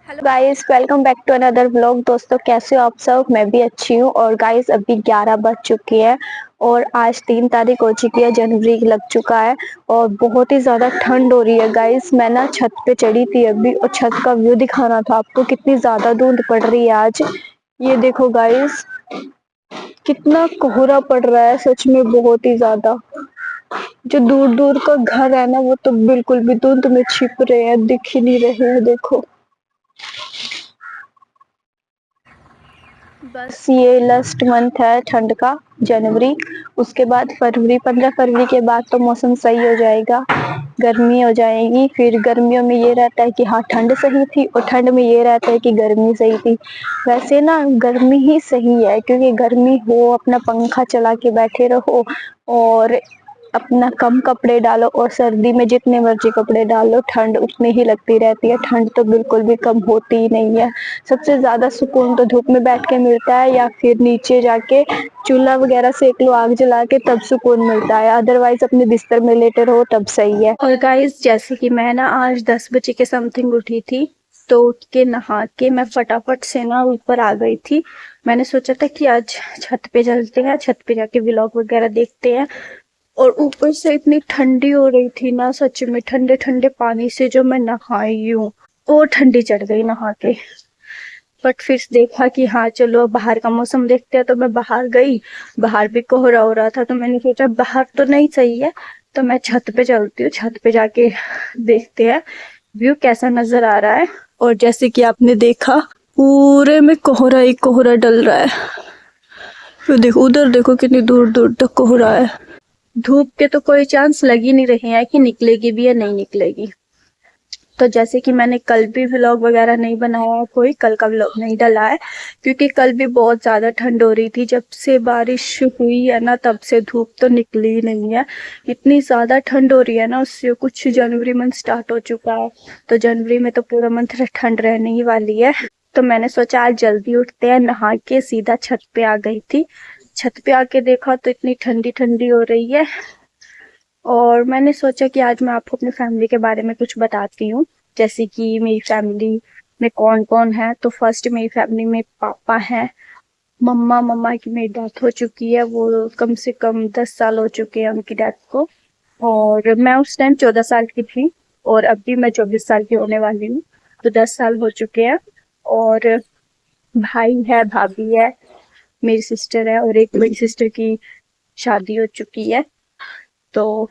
Hello guys, welcome back to another vlog. दोस्तों, कैसे हो आप सब? मैं भी अच्छी हूँ। और गाइस, अभी 11 बज चुकी है और आज 3 तारीख हो चुकी है, जनवरी लग चुका है और बहुत ही ज़्यादा ठंड हो रही है। गाइस, मैं ना छत पे चढ़ी थी अभी और छत का व्यू दिखाना था आपको। कितनी ज़्यादा धुंध पड़ रही है आज। ये देखो गाइस, कितना कोहरा पड़ रहा है, सच में बहुत ही ज़्यादा। जो दूर दूर का घर है ना, वो तो बिल्कुल भी धुंध में छिप रहे हैं, दिख ही नहीं रहे हैं। देखो, बस ये लास्ट मंथ है ठंड का, जनवरी। उसके बाद फरवरी, 15 फरवरी के बाद तो मौसम सही हो जाएगा, गर्मी हो जाएगी। फिर गर्मियों में ये रहता है कि हाँ ठंड सही थी, और ठंड में ये रहता है कि गर्मी सही थी। वैसे ना गर्मी ही सही है, क्योंकि गर्मी हो अपना पंखा चला के बैठे रहो और अपना कम कपड़े डालो, और सर्दी में जितने मर्जी कपड़े डालो ठंड उतनी ही लगती रहती है। ठंड तो बिल्कुल भी कम होती ही नहीं है। सबसे ज्यादा सुकून तो धूप में बैठ के मिलता है, या फिर नीचे जाके चूल्हा वगैरह सेक लो आग जला के, तब सुकून मिलता है। अदरवाइज अपने बिस्तर में लेटे रहो तब सही है। और गाइस, जैसे कि मैं ना आज 10 बजे के समथिंग उठी थी, तो उठ के नहा के मैं फटाफट से ना ऊपर आ गई थी। मैंने सोचा था कि आज छत पे चलते हैं, छत पे जाके व्लॉग वगैरह देखते हैं। और ऊपर से इतनी ठंडी हो रही थी ना, सच में ठंडे ठंडे पानी से जो मैं नहाई हूँ, और ठंडी चढ़ गई नहा के। बट फिर देखा कि हाँ चलो बाहर का मौसम देखते हैं, तो मैं बाहर गई। बाहर भी कोहरा हो रहा था, तो मैंने सोचा बाहर तो नहीं सही है, तो मैं छत पे चलती हूँ, छत पे जाके देखते हैं व्यू कैसा नजर आ रहा है। और जैसे कि आपने देखा, पूरे में कोहरा ही कोहरा डल रहा है। तो देखो, उधर देखो कितनी दूर दूर तक कोहरा है। धूप के तो कोई चांस लग ही नहीं रहे हैं कि निकलेगी भी या नहीं निकलेगी। तो जैसे कि मैंने कल भी व्लॉग वगैरह नहीं बनाया है, कोई कल का व्लॉग नहीं डला है, क्योंकि कल भी बहुत ज्यादा ठंड हो रही थी। जब से बारिश हुई है ना, तब से धूप तो निकली ही नहीं है। इतनी ज्यादा ठंड हो रही है ना, उससे कुछ जनवरी मंथ स्टार्ट हो चुका है, तो जनवरी में तो पूरा मंथ ठंड रहने ही वाली है। तो मैंने सोचा आज जल्दी उठते हैं, नहा के सीधा छत पे आ गई थी। छत पे आके देखा तो इतनी ठंडी ठंडी हो रही है। और मैंने सोचा कि आज मैं आपको अपनी फैमिली के बारे में कुछ बताती हूँ, जैसे कि मेरी फैमिली में कौन कौन है। तो फर्स्ट मेरी फैमिली में पापा हैं, मम्मा मम्मा की मेरी डेथ हो चुकी है, वो कम से कम 10 साल हो चुके हैं उनकी डेथ को। और मैं उस टाइम 14 साल की थी, और अभी मैं 24 साल की होने वाली हूँ, तो 10 साल हो चुके हैं। और भाई है, भाभी है, मेरी सिस्टर है, और एक बड़ी सिस्टर की शादी हो चुकी है। तो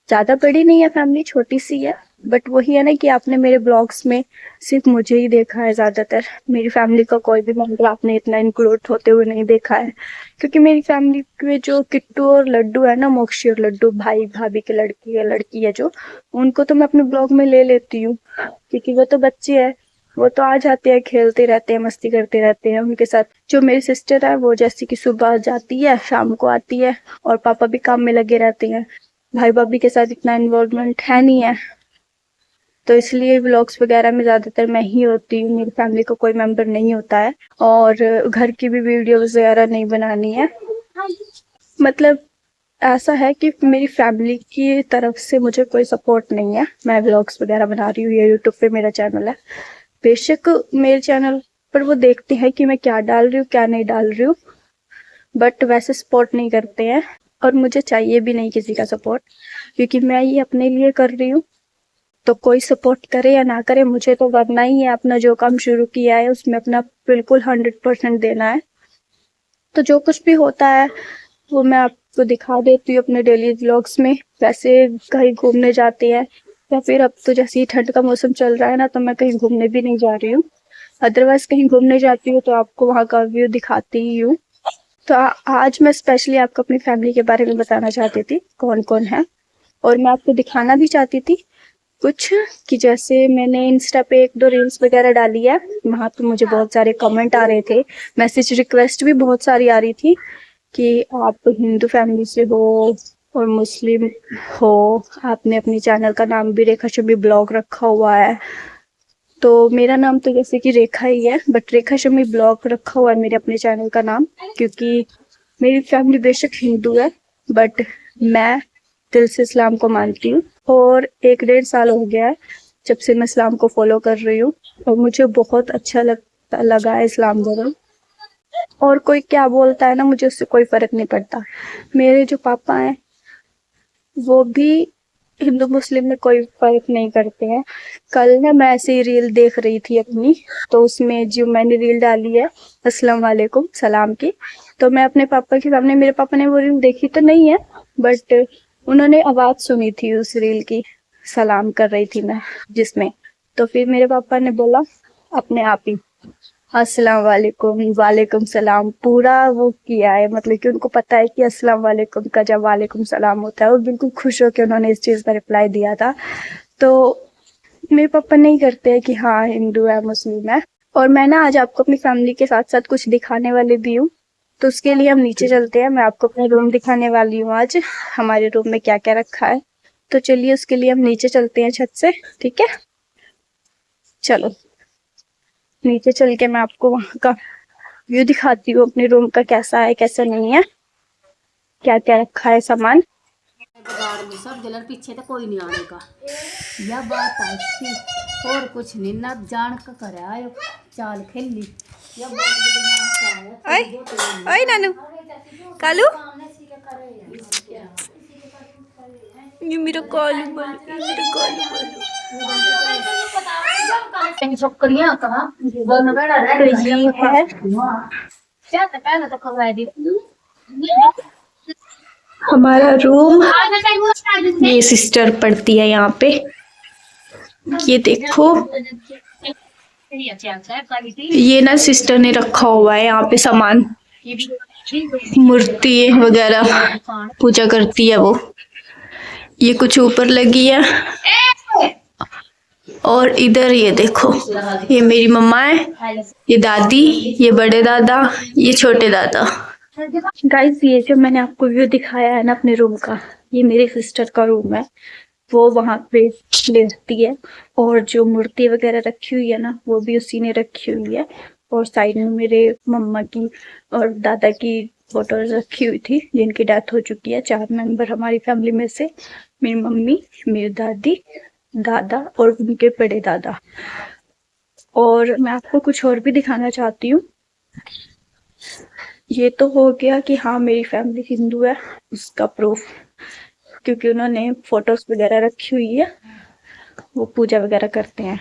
ज्यादा बड़ी नहीं है फैमिली, छोटी सी है। बट वही है ना कि आपने मेरे ब्लॉग्स में सिर्फ मुझे ही देखा है ज्यादातर। मेरी फैमिली का कोई भी मेंबर आपने इतना इंक्लूड होते हुए नहीं देखा है, क्योंकि मेरी फैमिली में जो किट्टू और लड्डू है ना, मोक्षी और लड्डू, भाई भाभी के लड़की है जो, उनको तो मैं अपने ब्लॉग में ले लेती हूँ, क्योंकि वो तो बच्चे हैं। वो तो आ जाते हैं, खेलते रहते हैं, मस्ती करते रहते हैं उनके साथ। जो मेरी सिस्टर है, वो जैसे कि सुबह जाती है, शाम को आती है, और पापा भी काम में लगे रहते हैं। भाई भाभी के साथ इतना इन्वॉल्वमेंट है नहीं है, तो इसलिए व्लॉग्स वगैरह में ज्यादातर मैं ही होती हूँ, मेरी फैमिली को कोई मेंबर नहीं होता है। और घर की भी वीडियोस वगैरह नहीं बनानी है। मतलब ऐसा है कि मेरी फैमिली की तरफ से मुझे कोई सपोर्ट नहीं है। मैं व्लॉग्स वगैरह बना रही हूँ, ये यूट्यूब पे मेरा चैनल है। बेशक मेरे चैनल पर वो देखते हैं कि मैं क्या डाल रही हूँ क्या नहीं डाल रही हूँ, बट वैसे सपोर्ट नहीं करते हैं। और मुझे चाहिए भी नहीं किसी का सपोर्ट, क्योंकि मैं ये अपने लिए कर रही हूँ। तो कोई सपोर्ट करे या ना करे, मुझे तो करना ही है। अपना जो काम शुरू किया है उसमें अपना बिल्कुल 100% देना है। तो जो कुछ भी होता है वो मैं आपको दिखा देती हूँ अपने डेली व्लॉग्स में। वैसे कहीं घूमने जाते हैं, या फिर अब तो जैसे ही ठंड का मौसम चल रहा है ना, तो मैं कहीं घूमने भी नहीं जा रही हूँ। अदरवाइज कहीं घूमने जाती हूँ तो आपको वहाँ का व्यू दिखाती ही हूँ। तो आज मैं स्पेशली आपको अपनी फैमिली के बारे में बताना चाहती थी, कौन कौन है। और मैं आपको दिखाना भी चाहती थी कुछ, कि जैसे मैंने इंस्टा पे 1-2 रील्स वगैरह डाली है, वहां पे मुझे बहुत सारे कमेंट आ रहे थे, मैसेज रिक्वेस्ट भी बहुत सारी आ रही थी कि आप हिंदू फैमिली से हो और मुस्लिम हो, आपने अपने चैनल का नाम भी रेखा शमी ब्लॉग रखा हुआ है। तो मेरा नाम तो जैसे कि रेखा ही है, बट रेखा शमी ब्लॉग रखा हुआ है मेरे अपने चैनल का नाम, क्योंकि मेरी फैमिली बेशक हिंदू है, बट मैं दिल से इस्लाम को मानती हूँ। और 1-1.5 साल हो गया है जब से मैं इस्लाम को फॉलो कर रही हूँ, और मुझे बहुत अच्छा लगा है इस्लाम धर्म। और कोई क्या बोलता है ना, मुझे उससे कोई फर्क नहीं पड़ता। मेरे जो पापा हैं वो भी हिंदू मुस्लिम में कोई फर्क नहीं करते हैं। कल ना मैं ऐसे ही रील देख रही थी अपनी, तो उसमें जो मैंने रील डाली है अस्सलाम वालेकुम सलाम की, तो मैं अपने पापा के सामने, मेरे पापा ने वो रील देखी तो नहीं है, बट उन्होंने आवाज सुनी थी उस रील की, सलाम कर रही थी मैं जिसमें। तो फिर मेरे पापा ने बोला अपने आप ही अस्सलाम वालेकुम वालेकुम सलाम, पूरा वो किया है, मतलब कि उनको पता है कि अस्सलाम वालेकुम का जब वालेकुम सलाम होता है, और बिल्कुल खुश होकर उन्होंने इस चीज का रिप्लाई दिया था। तो मेरे पापा नहीं करते हैं कि हाँ हिंदू है मुस्लिम है। और मैं ना आज आपको अपनी फैमिली के साथ साथ कुछ दिखाने वाली भी हूँ, तो उसके लिए हम नीचे चलते हैं। मैं आपको अपना रूम दिखाने वाली हूँ आज, हमारे रूम में क्या क्या रखा है। तो चलिए उसके लिए हम नीचे चलते हैं छत से, ठीक है। चलो नीचे चल के मैं आपको वहां का व्यू दिखाती हूँ, अपने रूम का कैसा है कैसा नहीं है, क्या क्या रखा है सामान। में सब जलन पीछे तो कोई नहीं आने का, यह बात है इसकी, और कुछ नहीं ना जान का करे आयो चाल खेली। ओए नानू कालू, ये मेरा कालू बोल, ये मेरा कालू बोल। छोकरियां कहा हमारा रूम, ये सिस्टर पढ़ती है यहाँ पे, ये देखो, ये ना सिस्टर ने रखा हुआ है यहाँ पे सामान, मूर्ति वगैरह पूजा करती है वो। ये कुछ ऊपर लगी है, और इधर ये देखो, ये मेरी मम्मा है, ये दादी, ये बड़े दादा, ये छोटे दादा। गाइस ये जो मैंने आपको व्यू दिखाया है ना अपने रूम का, ये मेरी सिस्टर का रूम है, वो वहां पे लेटती है। और जो मूर्ति वगैरह रखी हुई है ना, वो भी उसी ने रखी हुई है। और साइड में मेरे मम्मा की और दादा की फोटोज रखी हुई थी, जिनकी डेथ हो चुकी है। 4 मेंबर हमारी फैमिली में से, मेरी मम्मी, मेरी दादी, दादा और उनके बड़े दादा। और मैं आपको कुछ और भी दिखाना चाहती हूँ। ये तो हो गया कि हाँ मेरी फैमिली हिंदू है, उसका प्रूफ, क्योंकि उन्होंने फोटोज वगैरह रखी हुई है, वो पूजा वगैरह करते हैं।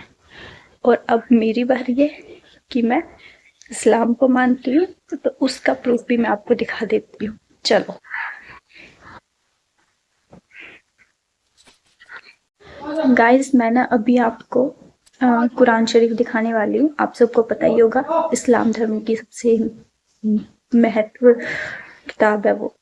और अब मेरी बारी है कि मैं इस्लाम को मानती हूँ, तो उसका प्रूफ भी मैं आपको दिखा देती हूँ। चलो गाइस, मैं ना अभी आपको कुरान शरीफ दिखाने वाली हूँ। आप सबको पता ही होगा इस्लाम धर्म की सबसे महत्व किताब है वो,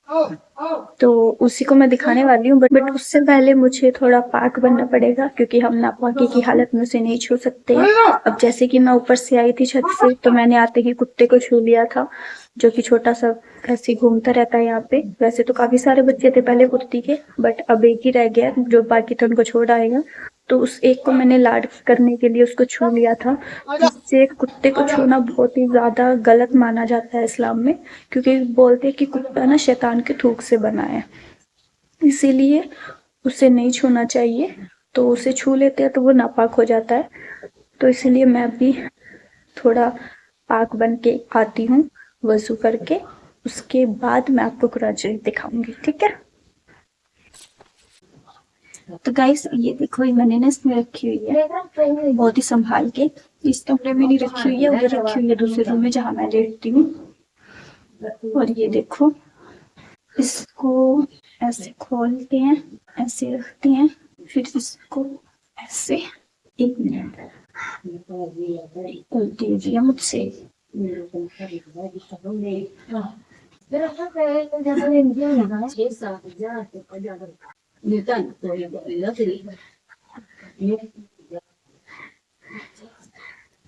तो उसी को मैं दिखाने वाली हूँ। बट उससे पहले मुझे थोड़ा पाक बनना पड़ेगा, क्योंकि हम नापाकी की हालत में उसे नहीं छू सकते हैं। अब जैसे कि मैं ऊपर से आई थी छत से, तो मैंने आते ही कुत्ते को छू लिया था, जो कि छोटा सा ऐसे घूमता रहता है यहाँ पे। वैसे तो काफी सारे बच्चे थे पहले कुत्ती के, बट अब एक ही रह गया, जो बाकी था उनको छोड़ आएगा। तो उस एक को मैंने लाड करने के लिए उसको छू लिया था। इससे कुत्ते को छूना बहुत ही ज्यादा गलत माना जाता है इस्लाम में, क्योंकि बोलते हैं कि कुत्ता ना शैतान के थूक से बना है, इसीलिए उसे नहीं छूना चाहिए। तो उसे छू लेते हैं तो वो नापाक हो जाता है। तो इसीलिए मैं भी थोड़ा पाक बन के आती हूँ वजू करके, उसके बाद मैं आपको कुरान शरीफ दिखाऊंगी, ठीक है। तो गाइस ये देखो, ये मैंने ना इसमें रखी हुई है बहुत ही संभाल के। इस कमरे में नहीं रखी हुई है, उधर रखी हुई है दूसरे रूम में जहाँ मैं लेटती हूँ। और ये देखो, इसको ऐसे खोलते हैं, ऐसे रखते हैं, फिर इसको ऐसे, 1 मिनट उल्टी दिया मुझसे।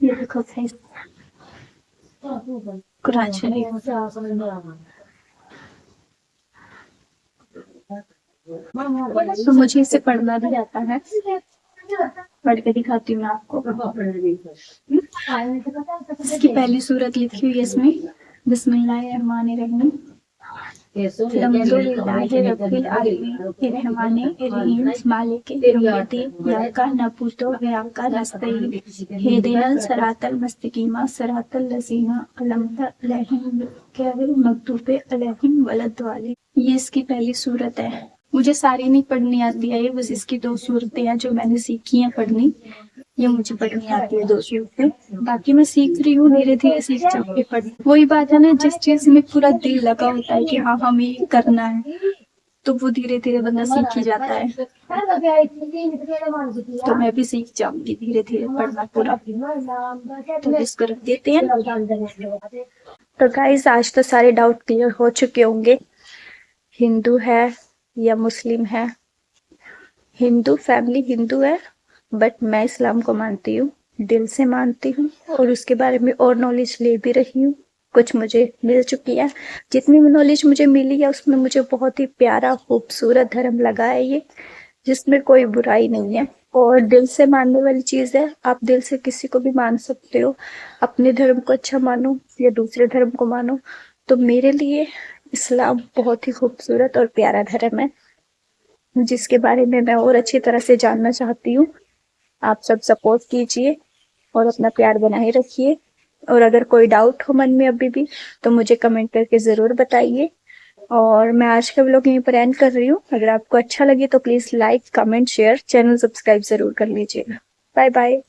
ये देखो गाइस, कुरान शरीफ। तो मुझे इसे पढ़ना भी आता है, पढ़ के दिखाती हूँ आपको। इसकी पहली सूरत लिखी हुई है इसमें, बिस्मिल्लाहिर्रहमानिर्रहीम। अल्हम्दुलिल्लाहि रब्बिल आलमीन रहमाने रहीम मालिके यौमिद्दीन इय्याका नअबुदु व इय्याका नस्तईन इहदिनल सिरातल मुस्तकीम सिरातल लज़ीना अनअमता अलैहिम गैरिल मग़दूबि अलैहिम वलद्दालिन। ये इसकी पहली सूरत है। मुझे सारी नहीं पढ़नी आती है, ये बस इसकी 2 सूरतें हैं जो मैंने सीखी हैं पढ़नी। ये मुझे पढ़नी आती है 2 सूरतें, बाकी मैं सीख रही हूँ, धीरे धीरे सीख जाऊंगी पढ़। वही बात है ना, जिस चीज में पूरा दिल लगा होता है कि हाँ हमें ये करना है, तो वो धीरे धीरे बंदा सीख ही जाता है। तो मैं भी सीख जाऊंगी धीरे धीरे पढ़ना पूरा। तो इसको रख देते हैं। तो गाइस, आज तो सारे डाउट क्लियर हो चुके होंगे। हिंदू है या मुस्लिम है। हिंदू फैमिली हिंदू है, बट मैं इस्लाम को मानती हूँ, दिल से मानती हूँ, और उसके बारे में और नॉलेज ले भी रही हूँ। कुछ मुझे मिल चुकी है, जितनी भी नॉलेज मुझे मिली है उसमें मुझे बहुत ही प्यारा खूबसूरत धर्म लगा है ये, जिसमें कोई बुराई नहीं है और दिल से मानने वाली चीज़ है। आप दिल से किसी को भी मान सकते हो, अपने धर्म को अच्छा मानो या दूसरे धर्म को मानो। तो मेरे लिए इस्लाम बहुत ही खूबसूरत और प्यारा धर्म है, जिसके बारे में मैं और अच्छी तरह से जानना चाहती हूँ। आप सब सपोर्ट कीजिए और अपना प्यार बनाए रखिए। और अगर कोई डाउट हो मन में अभी भी, तो मुझे कमेंट करके ज़रूर बताइए। और मैं आज का व्लॉग यहीं पर एंड कर रही हूँ। अगर आपको अच्छा लगे तो please like, comment, share, channel subscribe ज़रूर कर लीजिएगा। Bye bye.